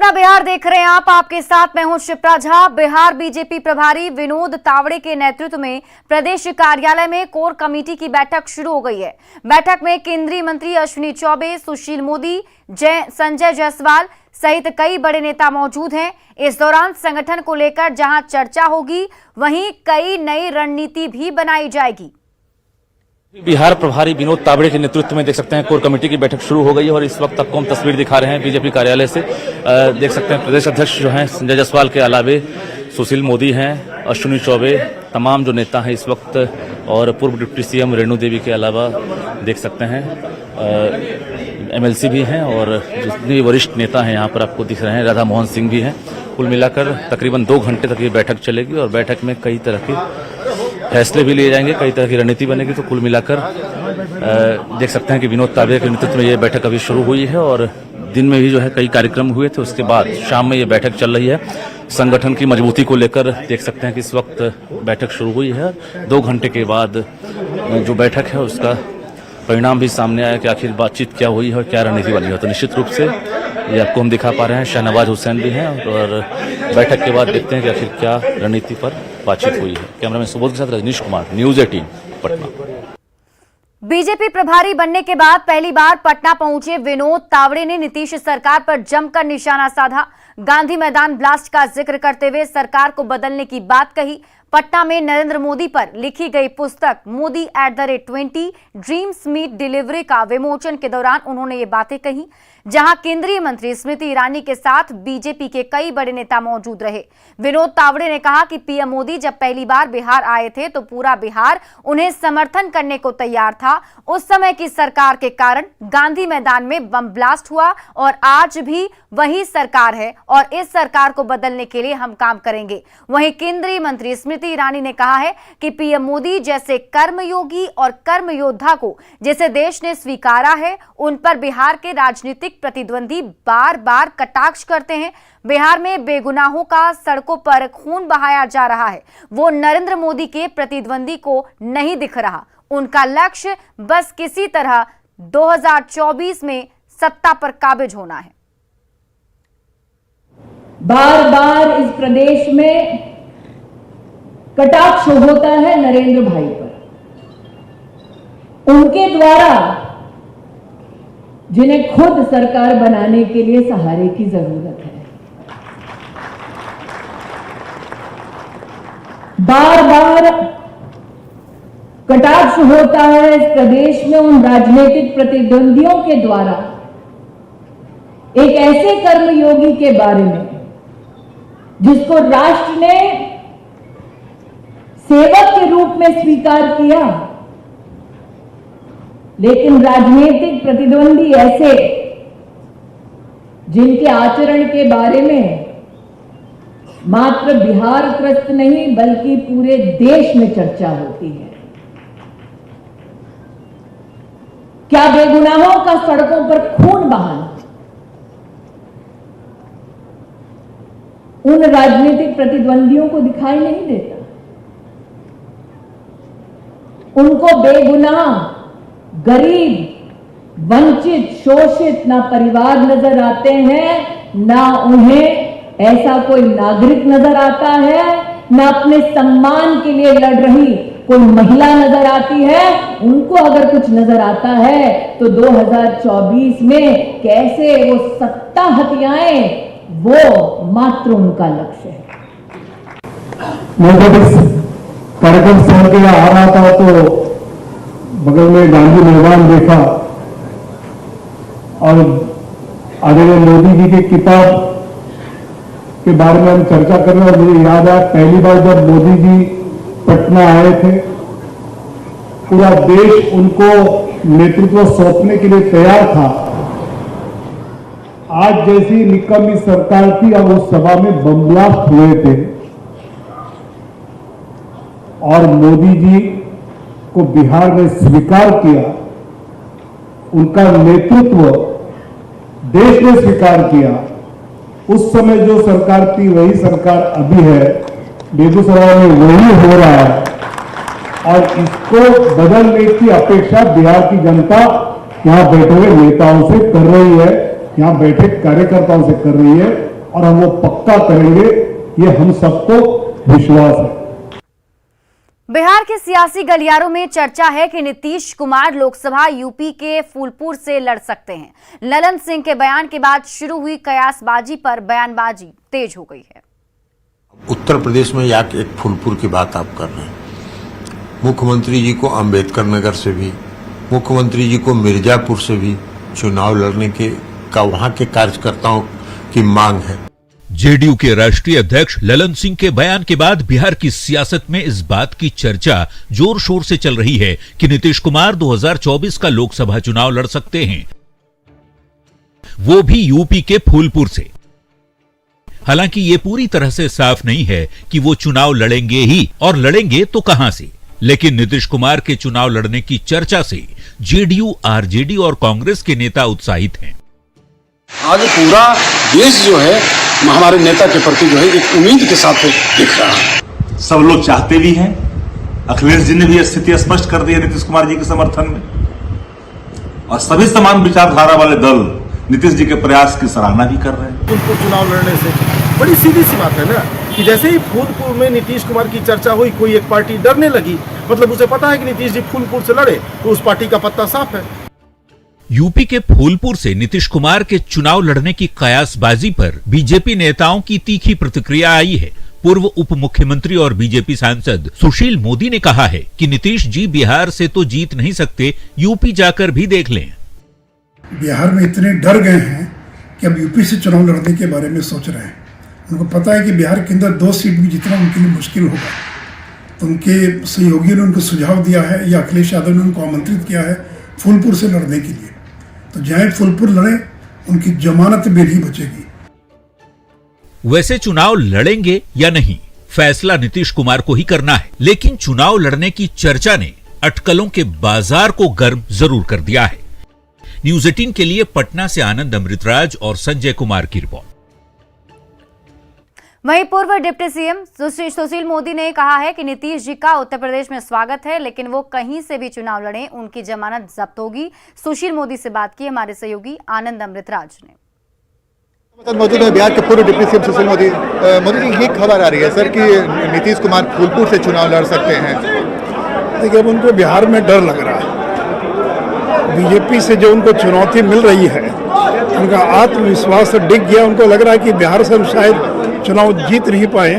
अपना बिहार देख रहे हैं आप। आपके साथ मैं हूं शिप्रा झा। बिहार बीजेपी प्रभारी विनोद तावड़े के नेतृत्व में प्रदेश कार्यालय में कोर कमेटी की बैठक शुरू हो गई है। बैठक में केंद्रीय मंत्री अश्विनी चौबे, सुशील मोदी, संजय जायसवाल सहित कई बड़े नेता मौजूद हैं। इस दौरान संगठन को लेकर जहां चर्चा होगी, वहीं कई नई रणनीति भी बनाई जाएगी। बिहार प्रभारी विनोद तावड़े के नेतृत्व में देख सकते हैं कोर कमेटी की बैठक शुरू हो गई है और इस वक्त आपको हम तस्वीर दिखा रहे हैं बीजेपी कार्यालय से। देख सकते हैं प्रदेश अध्यक्ष जो हैं संजय जायसवाल के अलावे सुशील मोदी हैं, अश्विनी चौबे, तमाम जो नेता हैं इस वक्त, और पूर्व डिप्टी सीएम रेणु देवी के अलावा देख सकते हैं एमएलसी भी हैं और जितने वरिष्ठ नेता हैं यहाँ पर आपको दिख रहे हैं, राधा मोहन सिंह भी हैं। कुल मिलाकर तकरीबन 2 घंटे तक ये बैठक चलेगी और बैठक में कई तरह के फैसले भी लिए जाएंगे, कई तरह की रणनीति बनेगी। तो कुल मिलाकर देख सकते हैं कि विनोद तावड़े के नेतृत्व में ये बैठक अभी शुरू हुई है और दिन में भी जो है कई कार्यक्रम हुए थे। उसके बाद शाम में ये बैठक चल रही है। संगठन की मजबूती को लेकर देख सकते हैं कि इस वक्त बैठक शुरू हुई है। 2 घंटे के बाद जो बैठक है उसका परिणाम भी सामने आया कि आखिर बातचीत क्या हुई है और क्या रणनीति बनी है। तो निश्चित रूप से ये आपको हम दिखा पा रहे हैं, शहनवाज हुसैन भी हैं और बैठक के बाद देखते हैं कि आखिर क्या रणनीति पर बातचीत हुई है। कैमरामैन सुबोध के साथ रजनीश कुमार, न्यूज़ 18 पटना। बीजेपी प्रभारी बनने के बाद पहली बार पटना पहुंचे विनोद तावड़े ने नीतीश सरकार पर जमकर निशाना साधा। गांधी मैदान ब्लास्ट का जिक्र करते हुए सरकार को बदलने की बात कही। पटना में नरेंद्र मोदी पर लिखी गई पुस्तक मोदी @20 ड्रीम्स मीट डिलीवरी का विमोचन के दौरान उन्होंने ये बातें कही, जहां केंद्रीय मंत्री स्मृति ईरानी के साथ बीजेपी के कई बड़े नेता मौजूद रहे। विनोद तावड़े ने कहा कि पीएम मोदी जब पहली बार बिहार आए थे तो पूरा बिहार उन्हें समर्थन करने को तैयार था। उस समय की सरकार के कारण गांधी मैदान में बम ब्लास्ट हुआ और आज भी वही सरकार है और इस सरकार को बदलने के लिए हम काम करेंगे। वहीं केंद्रीय मंत्री स्मृति ईरानी ने कहा है कि पीएम मोदी जैसे कर्मयोगी और कर्म योद्धा को जिसे देश ने स्वीकारा है, उन पर बिहार के राजनीतिक प्रतिद्वंदी बार बार कटाक्ष करते हैं। बिहार में बेगुनाहों का सड़कों पर खून बहाया जा रहा है। वो नरेंद्र मोदी के प्रतिद्वंदी को नहीं दिख रहा। उनका लक्ष्य बस किसी तरह 2024 में सत्ता पर काबिज होना है। बार बार इस प्रदेश में कटाक्ष होता है नरेंद्र भाई पर, उनके द्वारा जिन्हें खुद सरकार बनाने के लिए सहारे की जरूरत है। बार बार कटाक्ष होता है इस प्रदेश में उन राजनीतिक प्रतिद्वंदियों के द्वारा एक ऐसे कर्मयोगी के बारे में जिसको राष्ट्र ने सेवक के रूप में स्वीकार किया, लेकिन राजनीतिक प्रतिद्वंदी ऐसे जिनके आचरण के बारे में मात्र बिहार ग्रस्त नहीं बल्कि पूरे देश में चर्चा होती है। क्या बेगुनाहों का सड़कों पर खून बहाना उन राजनीतिक प्रतिद्वंदियों को दिखाई नहीं देता? उनको बेगुनाह, गरीब, वंचित, शोषित ना परिवार नजर आते हैं, ना उन्हें ऐसा कोई नागरिक नजर आता है, ना अपने सम्मान के लिए लड़ रही कोई महिला नजर आती है। उनको अगर कुछ नजर आता है तो 2024 में कैसे वो सत्ता हथियाएं, वो मात्र उनका लक्ष्य है। कार्यक्रम स्थल के आ रहा था तो बगल में गांधी मैदान देखा और आदरणीय मोदी जी की किताब के बारे में हम चर्चा कर रहे हैं और मुझे याद आया पहली बार जब मोदी जी पटना आए थे, पूरा देश उनको नेतृत्व सौंपने के लिए तैयार था। आज जैसी निकम्मी सरकार थी और उस सभा में बम ब्लास्ट हुए थे और मोदी जी को बिहार ने स्वीकार किया, उनका नेतृत्व देश ने स्वीकार किया। उस समय जो सरकार थी वही सरकार अभी है, बेगूसराय में वही हो रहा है और इसको बदलने की अपेक्षा बिहार की जनता यहां बैठे हुए नेताओं से कर रही है, यहां बैठे कार्यकर्ताओं से कर रही है और हम वो पक्का करेंगे, ये हम सबको विश्वास है। बिहार के सियासी गलियारों में चर्चा है कि नीतीश कुमार लोकसभा यूपी के फूलपुर से लड़ सकते हैं। ललन सिंह के बयान के बाद शुरू हुई कयासबाजी पर बयानबाजी तेज हो गई है। उत्तर प्रदेश में या एक फूलपुर की बात आप कर रहे हैं। मुख्यमंत्री जी को अंबेडकर नगर से भी, मुख्यमंत्री जी को मिर्जापुर से भी चुनाव लड़ने का वहां के कार्यकर्ताओं की मांग है। जेडीयू के राष्ट्रीय अध्यक्ष ललन सिंह के बयान के बाद बिहार की सियासत में इस बात की चर्चा जोर शोर से चल रही है कि नीतीश कुमार 2024 का लोकसभा चुनाव लड़ सकते हैं, वो भी यूपी के फूलपुर से। हालांकि ये पूरी तरह से साफ नहीं है कि वो चुनाव लड़ेंगे ही, और लड़ेंगे तो कहां से। लेकिन नीतीश कुमार के चुनाव लड़ने की चर्चा से जेडीयू, आरजेडी और कांग्रेस के नेता उत्साहित हैं। आज पूरा देश जो है हमारे नेता के प्रति जो है एक उम्मीद के साथ दिख रहा है। सब लोग चाहते भी हैं। अखिलेश जी ने भी स्थिति स्पष्ट कर दी है नीतीश कुमार जी के समर्थन में, और सभी समान विचारधारा वाले दल नीतीश जी के प्रयास की सराहना भी कर रहे हैं। फूलपुर चुनाव लड़ने से बड़ी सीधी सी बात है ना कि जैसे ही फूलपुर में नीतीश कुमार की चर्चा हुई, कोई एक पार्टी डरने लगी, मतलब उसे पता है कि नीतीश जी फूलपुर से लड़े तो उस पार्टी का पत्ता साफ है। यूपी के फूलपुर से नीतीश कुमार के चुनाव लड़ने की कयासबाजी पर बीजेपी नेताओं की तीखी प्रतिक्रिया आई है। पूर्व उप मुख्यमंत्री और बीजेपी सांसद सुशील मोदी ने कहा है कि नीतीश जी बिहार से तो जीत नहीं सकते, यूपी जाकर भी देख लें। बिहार में इतने डर गए हैं कि अब यूपी से चुनाव लड़ने के बारे में सोच रहे हैं। उनको पता है कि बिहार के अंदर 2 सीट भी जितना उनके लिए मुश्किल होगा, तो उनके सहयोगियों ने उनको सुझाव दिया है, या अखिलेश यादव ने उनको आमंत्रित किया है फूलपुर से लड़ने के लिए। तो जाए फूलपुर लड़े, उनकी जमानत भी नहीं बचेगी। वैसे चुनाव लड़ेंगे या नहीं, फैसला नीतीश कुमार को ही करना है। लेकिन चुनाव लड़ने की चर्चा ने अटकलों के बाजार को गर्म जरूर कर दिया है। न्यूज 18 के लिए पटना से आनंद अमृतराज और संजय कुमार की रिपोर्ट। वहीं पूर्व डिप्टी सीएम सुशील मोदी ने कहा है कि नीतीश जी का उत्तर प्रदेश में स्वागत है, लेकिन वो कहीं से भी चुनाव लड़ें, उनकी जमानत जब्त होगी। सुशील मोदी से बात की हमारे सहयोगी आनंद अमृतराज ने। मौजूद है बिहार के पूर्व डिप्टी सीएम सुशील मोदी। मोदी जी, ये खबर आ रही है सर कि नीतीश कुमार फूलपुर से चुनाव लड़ सकते हैं। देखिए, अब उनको बिहार में डर लग रहा है। बीजेपी से जो उनको चुनौती मिल रही है, उनका आत्मविश्वास डिग गया। उनको लग रहा है कि बिहार से हम शायद चुनाव जीत नहीं पाए,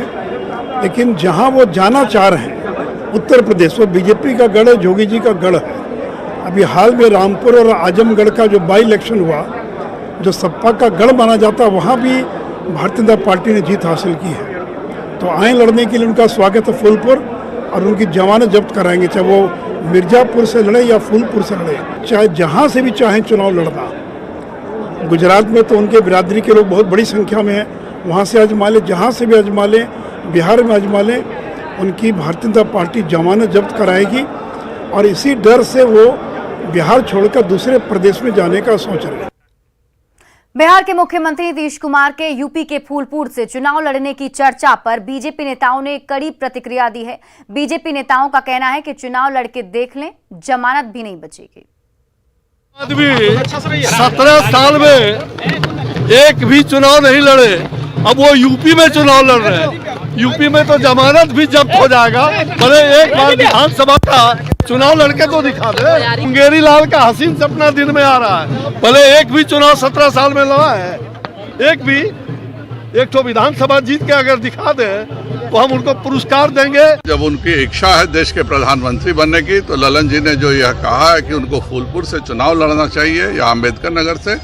लेकिन जहां वो जाना चाह रहे हैं उत्तर प्रदेश, वो बीजेपी का गढ़ है, जोगी जी का गढ़ है। अभी हाल में रामपुर और आजमगढ़ का जो बाई इलेक्शन हुआ, जो सपा का गढ़ माना जाता, वहां भी भारतीय जनता पार्टी ने जीत हासिल की है। तो आए लड़ने के लिए उनका स्वागत है फूलपुर, और उनकी जमानत जब्त कराएंगे, चाहे वो मिर्जापुर से लड़े या फूलपुर से लड़े, चाहे जहां से भी चाहें चुनाव लड़ना। गुजरात में तो उनके बिरादरी के लोग बहुत बड़ी संख्या में हैं, वहाँ से आजमा लें, जहाँ से भी आजमा लें, बिहार में आजमा लें, उनकी भारतीय जनता पार्टी जमानत जब्त कराएगी। और इसी डर से वो बिहार छोड़कर दूसरे प्रदेश में जाने का सोच रहे हैं। बिहार के मुख्यमंत्री नीतीश कुमार के यूपी के फूलपुर से चुनाव लड़ने की चर्चा पर बीजेपी नेताओं ने कड़ी प्रतिक्रिया दी है। बीजेपी नेताओं का कहना है कि चुनाव लड़के देख लें, जमानत भी नहीं बचेगी। आदमी 17 साल में एक भी चुनाव नहीं लड़े, अब वो यूपी में चुनाव लड़ रहे हैं। यूपी में तो जमानत भी जब्त हो जाएगा, भले एक बार विधानसभा का चुनाव लड़के तो दिखा दे। मुंगेरी लाल का हसीन सपना दिन में आ रहा है, भले एक भी चुनाव 17 साल में लड़ा है, एक तो विधानसभा जीत के अगर दिखा दे तो हम उनको पुरस्कार देंगे। जब उनकी इच्छा है देश के प्रधानमंत्री बनने की, तो ललन जी ने जो यह कहा है कि उनको फूलपुर से चुनाव लड़ना चाहिए या अम्बेडकर नगर से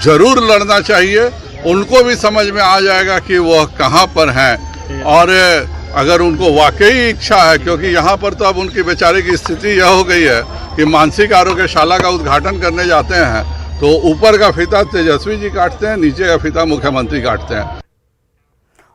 जरूर लड़ना चाहिए, उनको भी समझ में आ जाएगा कि वह कहां पर हैं। और अगर उनको वाकई इच्छा है, क्योंकि यहाँ पर तो अब उनकी बेचारे की स्थिति यह हो गई है कि मानसिक आरोग्यशाला का उद्घाटन करने जाते हैं तो ऊपर का फीता तेजस्वी जी काटते हैं, नीचे का फीता मुख्यमंत्री काटते हैं।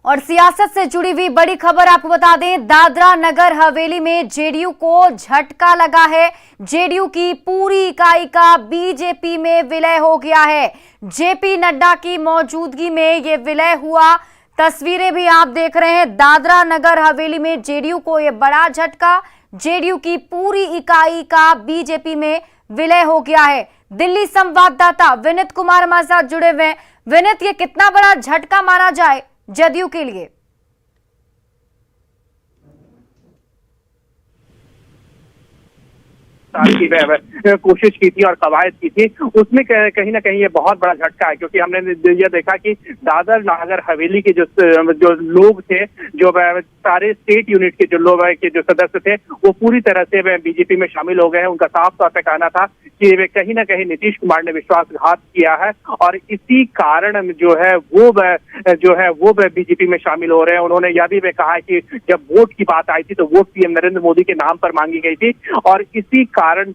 और सियासत से जुड़ी हुई बड़ी खबर आपको बता दें, दादरा नगर हवेली में जेडीयू को झटका लगा है। जेडीयू की पूरी इकाई का बीजेपी में विलय हो गया है। जेपी नड्डा की मौजूदगी में ये विलय हुआ। तस्वीरें भी आप देख रहे हैं, दादरा नगर हवेली में जेडीयू को यह बड़ा झटका। जेडीयू की पूरी इकाई का बीजेपी में विलय हो गया है। दिल्ली संवाददाता विनीत कुमार हमारे साथ जुड़े हुए हैं। विनीत, ये कितना बड़ा झटका माना जाए जदयू के लिए? की कोशिश की थी और कवायद की थी, उसमें कहीं ना कहीं ये बहुत बड़ा झटका है, क्योंकि हमने ये देखा कि दादर नागर हवेली के जो लोग थे, जो सारे स्टेट यूनिट के जो लोग के जो सदस्य थे, वो पूरी तरह से बीजेपी में शामिल हो गए हैं। उनका साफ तौर पर कहना था कि वे कहीं ना कहीं नीतीश कुमार ने विश्वासघात किया है और इसी कारण जो है वो बीजेपी में शामिल हो रहे हैं। उन्होंने यह भी कहा है कि जब वोट की बात आई थी तो वोट पीएम नरेंद्र मोदी के नाम पर मांगी गई थी और इसी कारण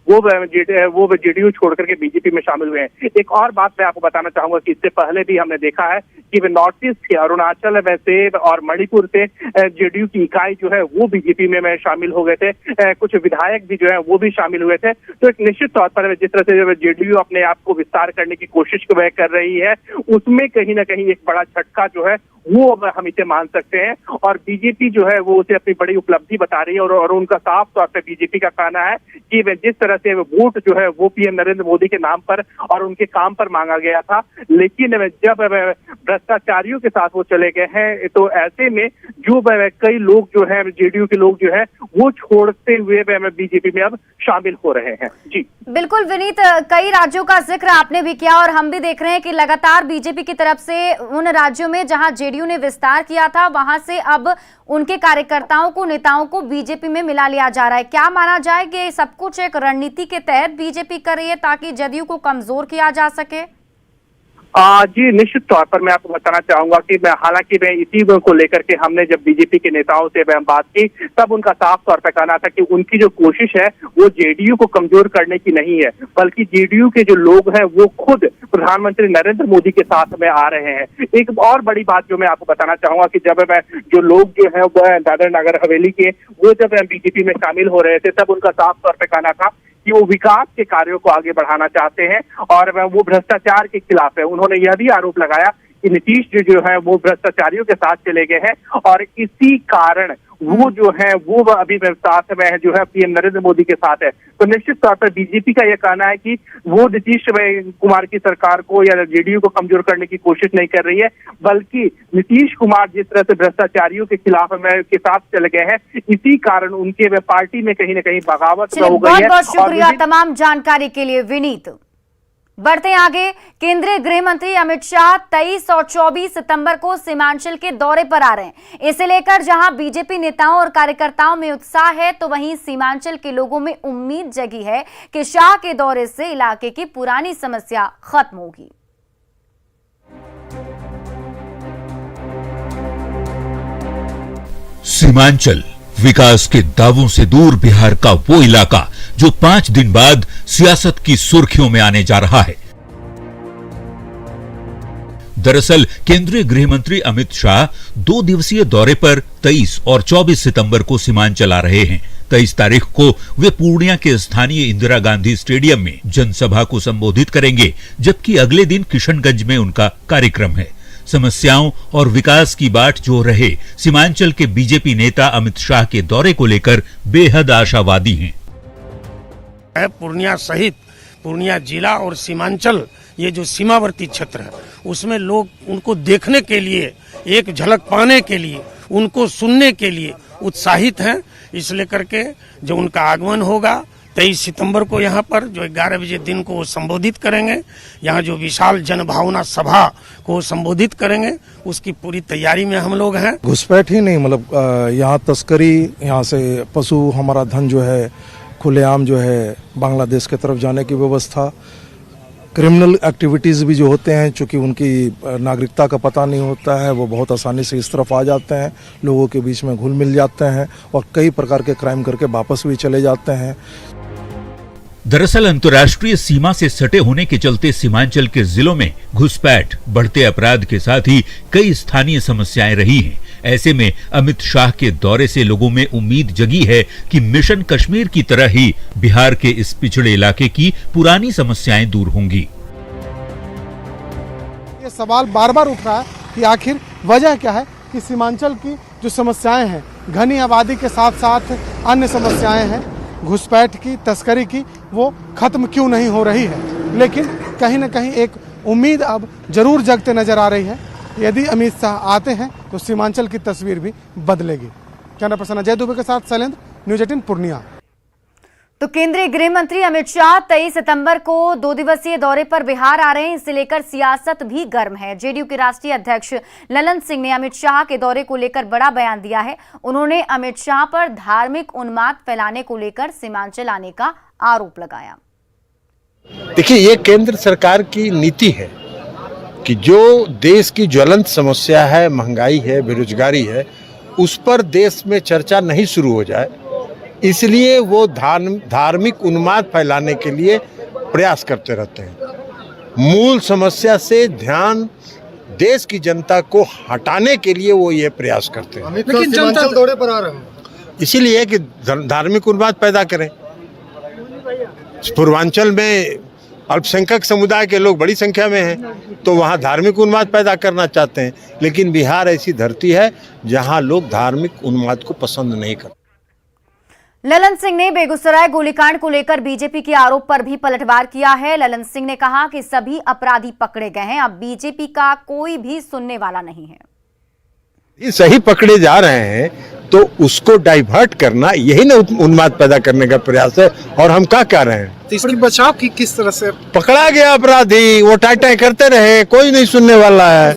वो जेडीयू छोड़ करके बीजेपी में शामिल हुए हैं। एक और बात मैं आपको बताना चाहूंगा कि इससे पहले भी हमने देखा है कि वे नॉर्थ ईस्ट के अरुणाचल से और मणिपुर से जेडीयू की इकाई जो है वो बीजेपी में शामिल हो गए थे। कुछ विधायक भी जो है वो भी शामिल हुए थे। तो एक निश्चित तौर पर जिस तरह से जेडीयू अपने आप को विस्तार करने की कोशिश कर रही है, उसमें कहीं ना कहीं एक बड़ा झटका जो है वो हम इसे मान सकते हैं और बीजेपी जो है वो उसे अपनी बड़ी उपलब्धि बता रही है और उनका साफ तौर पर बीजेपी का कहना है कि वे जिस तरह से वोट जो है वो पीएम नरेंद्र मोदी के नाम पर और उनके काम पर मांगा गया था, लेकिन जब भ्रष्टाचारियों के साथ वो चले गए हैं तो ऐसे में जो कई लोग जो है जेडीयू के लोग जो है वो छोड़ते हुए बीजेपी में अब शामिल हो रहे हैं। जी बिल्कुल विनीत, कई राज्यों का जिक्र आपने भी किया और हम भी देख रहे हैं कि लगातार बीजेपी की तरफ से उन राज्यों में जहां जेडीयू ने विस्तार किया था वहां से अब उनके कार्यकर्ताओं को, नेताओं को बीजेपी में मिला लिया जा रहा है। क्या माना जाए कि सब कुछ एक रणनीति के तहत बीजेपी कर रही है ताकि जदयू को कमजोर किया जा सके? जी निश्चित तौर पर मैं आपको बताना चाहूंगा कि हालांकि मैं इसी को लेकर के हमने जब बीजेपी के नेताओं से बात की तब उनका साफ तौर पर कहना था कि उनकी जो कोशिश है वो जेडीयू को कमजोर करने की नहीं है, बल्कि जेडीयू के जो लोग हैं वो खुद प्रधानमंत्री नरेंद्र मोदी के साथ में आ रहे हैं। एक और बड़ी बात जो मैं आपको बताना चाहूंगा कि जब जो लोग जो है वो दादर नगर हवेली के वो जब बीजेपी में शामिल हो रहे थे तब उनका साफ तौर पर कहना था कि वो विकास के कार्यों को आगे बढ़ाना चाहते हैं और वो भ्रष्टाचार के खिलाफ है। उन्होंने यह भी आरोप लगाया कि नीतीश जो है वो भ्रष्टाचारियों के साथ चले गए हैं और इसी कारण वो जो है वो अभी साथ में जो है पीएम नरेंद्र मोदी के साथ है। तो निश्चित तौर पर बीजेपी का यह कहना है कि वो नीतीश कुमार की सरकार को या जेडीयू को कमजोर करने की कोशिश नहीं कर रही है, बल्कि नीतीश कुमार जिस तरह से भ्रष्टाचारियों के खिलाफ के साथ चले गए हैं इसी कारण उनके पार्टी में कहीं ना कहीं बगावत हो गई है। बहुत बहुत शुक्रिया तमाम जानकारी के लिए विनीत। बढ़ते आगे, केंद्रीय गृह मंत्री अमित शाह 23 और 24 सितंबर को सीमांचल के दौरे पर आ रहे हैं। इसे लेकर जहां बीजेपी नेताओं और कार्यकर्ताओं में उत्साह है तो वहीं सीमांचल के लोगों में उम्मीद जगी है कि शाह के दौरे से इलाके की पुरानी समस्या खत्म होगी। सीमांचल विकास के दावों से दूर बिहार का वो इलाका जो 5 दिन बाद सियासत की सुर्खियों में आने जा रहा है। दरअसल केंद्रीय गृह मंत्री अमित शाह 2 दिवसीय दौरे पर 23 और 24 सितंबर को सीमांचल आ रहे हैं। 23 तारीख को वे पूर्णिया के स्थानीय इंदिरा गांधी स्टेडियम में जनसभा को संबोधित करेंगे, जबकि अगले दिन किशनगंज में उनका कार्यक्रम है। समस्याओं और विकास की बाट जो रहे सीमांचल के बीजेपी नेता अमित शाह के दौरे को लेकर बेहद आशावादी हैं। पूर्णिया सहित पूर्णिया जिला और सीमांचल ये जो सीमावर्ती क्षेत्र है उसमें लोग उनको देखने के लिए, एक झलक पाने के लिए, उनको सुनने के लिए उत्साहित हैं। इसलिए करके जो उनका आगमन होगा 23 सितंबर को यहाँ पर जो 11 बजे दिन को वो संबोधित करेंगे, यहाँ जो विशाल जनभावना सभा को संबोधित करेंगे, उसकी पूरी तैयारी में हम लोग हैं। घुसपैठ ही नहीं, मतलब यहाँ तस्करी, यहाँ से पशु हमारा धन जो है खुलेआम जो है बांग्लादेश की तरफ जाने की व्यवस्था, क्रिमिनल एक्टिविटीज़ भी जो होते हैं, चूँकि उनकी नागरिकता का पता नहीं होता है, वो बहुत आसानी से इस तरफ आ जाते हैं, लोगों के बीच में घुल मिल जाते हैं और कई प्रकार के क्राइम करके वापस भी चले जाते हैं। दरअसल अंतर्राष्ट्रीय सीमा से सटे होने के चलते सीमांचल के जिलों में घुसपैठ, बढ़ते अपराध के साथ ही कई स्थानीय समस्याएं रही हैं। ऐसे में अमित शाह के दौरे से लोगों में उम्मीद जगी है कि मिशन कश्मीर की तरह ही बिहार के इस पिछड़े इलाके की पुरानी समस्याएं दूर होंगी। ये सवाल बार बार उठ रहा है कि आखिर वजह क्या है कि सीमांचल की जो समस्याएं हैं, घनी आबादी के साथ साथ अन्य समस्याएं हैं, घुसपैठ की, तस्करी की, वो खत्म क्यों नहीं हो रही है। लेकिन कहीं ना कहीं एक उम्मीद अब जरूर जगते नजर आ रही है, यदि अमित शाह आते हैं तो सीमांचल की तस्वीर भी बदलेगी। कैमरा पर्सन अजय दुबे के साथ शैलेंद्र, न्यूज़ 18 पूर्णिया। तो केंद्रीय गृह मंत्री अमित शाह 23 सितंबर को 2 दिवसीय दौरे पर बिहार आ रहे हैं। इसे लेकर सियासत भी गर्म है। जेडीयू के राष्ट्रीय अध्यक्ष ललन सिंह ने अमित शाह के दौरे को लेकर बड़ा बयान दिया है। उन्होंने अमित शाह पर धार्मिक उन्माद फैलाने को लेकर सीमांचल आने का आरोप लगाया। देखिए, ये केंद्र सरकार की नीति है कि जो देश की ज्वलंत समस्या है, महंगाई है, बेरोजगारी है, उस पर देश में चर्चा नहीं शुरू हो जाए, इसलिए वो धार्मिक उन्माद फैलाने के लिए प्रयास करते रहते हैं। मूल समस्या से ध्यान देश की जनता को हटाने के लिए वो ये प्रयास करते हैं। लेकिन जनता दौरे पर आ रहे हैं इसीलिए कि धार्मिक उन्माद पैदा करें। पूर्वांचल में अल्पसंख्यक समुदाय के लोग बड़ी संख्या में हैं, तो वहाँ धार्मिक उन्माद पैदा करना चाहते हैं। लेकिन बिहार ऐसी धरती है जहाँ लोग धार्मिक उन्माद को पसंद नहीं करते। ललन सिंह ने बेगूसराय गोलीकांड को लेकर बीजेपी के आरोप पर भी पलटवार किया है। ललन सिंह ने कहा कि सभी अपराधी पकड़े गए हैं, अब बीजेपी का कोई भी सुनने वाला नहीं है। ये सही पकड़े जा रहे हैं तो उसको डाइवर्ट करना यही ना उन्माद पैदा करने का प्रयास है। और हम क्या कर रहे हैं, तो इसकी बचाव की किस तरह से? पकड़ा गया अपराधी, वो टाई करते रहे, कोई नहीं सुनने वाला है।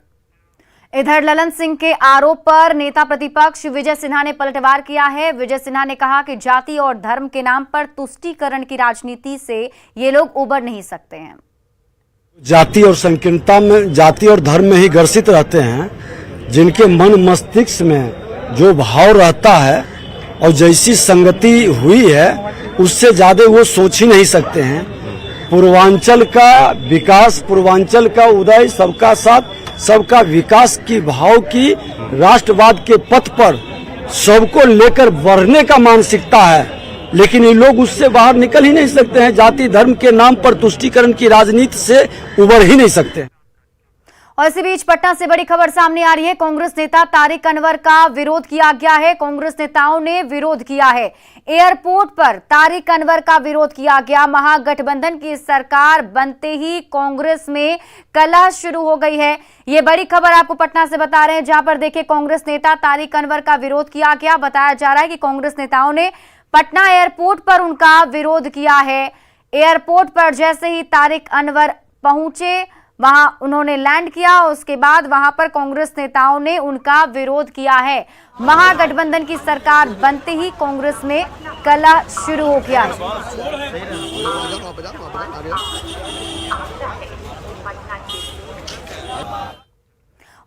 इधर ललन सिंह के आरोप पर नेता प्रतिपक्ष विजय सिन्हा ने पलटवार किया है। विजय सिन्हा ने कहा कि जाति और धर्म के नाम पर तुष्टीकरण की राजनीति से ये लोग उबर नहीं सकते हैं। जाति और संकीर्णता में, जाति और धर्म में ही ग्रसित रहते हैं, जिनके मन मस्तिष्क में जो भाव रहता है और जैसी संगति हुई है उससे ज्यादा वो सोच ही नहीं सकते हैं। पूर्वांचल का विकास, पूर्वांचल का उदय, सबका साथ सबका विकास की भाव की, राष्ट्रवाद के पथ पर सबको लेकर बढ़ने का मानसिकता है, लेकिन ये लोग उससे बाहर निकल ही नहीं सकते हैं। जाति धर्म के नाम पर तुष्टीकरण की राजनीति से उबर ही नहीं सकते। और इसी बीच पटना से बड़ी खबर सामने आ रही है। कांग्रेस नेता तारिक अनवर का विरोध किया गया है। कांग्रेस नेताओं ने विरोध किया है। एयरपोर्ट पर तारिक अनवर का विरोध किया गया। महागठबंधन की सरकार बनते ही कांग्रेस में कलह शुरू हो गई है। ये बड़ी खबर आपको पटना से बता रहे हैं, जहां पर देखिए कांग्रेस नेता तारिक अनवर का विरोध किया गया। बताया जा रहा है कि कांग्रेस नेताओं ने पटना एयरपोर्ट पर उनका विरोध किया है। एयरपोर्ट पर जैसे ही तारिक अनवर पहुंचे, वहां उन्होंने लैंड किया, उसके बाद वहां पर कांग्रेस नेताओं ने उनका विरोध किया है। महागठबंधन की सरकार बनते ही कांग्रेस में कलह शुरू हो गया है।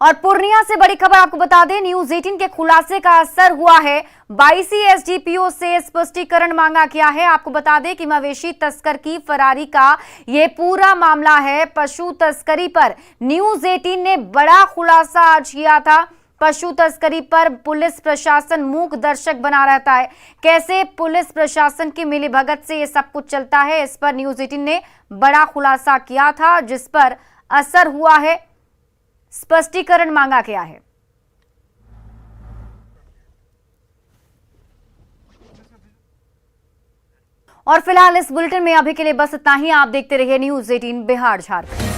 और पूर्णिया से बड़ी खबर आपको बता दें, न्यूज़ 18 के खुलासे का असर हुआ है। 22 एसडीपीओ से स्पष्टीकरण मांगा गया है। आपको बता दें कि मवेशी तस्कर की फरारी का ये पूरा मामला है। पशु तस्करी पर न्यूज़ 18 ने बड़ा खुलासा आज किया था। पशु तस्करी पर पुलिस प्रशासन मूक दर्शक बना रहता है। कैसे पुलिस प्रशासन की मिलीभगत से ये सब कुछ चलता है, इस पर न्यूज़ 18 ने बड़ा खुलासा किया था, जिस पर असर हुआ है, स्पष्टीकरण मांगा गया है। और फिलहाल इस बुलेटिन में अभी के लिए बस इतना ही। आप देखते रहिए न्यूज़ 18 बिहार झारखंड।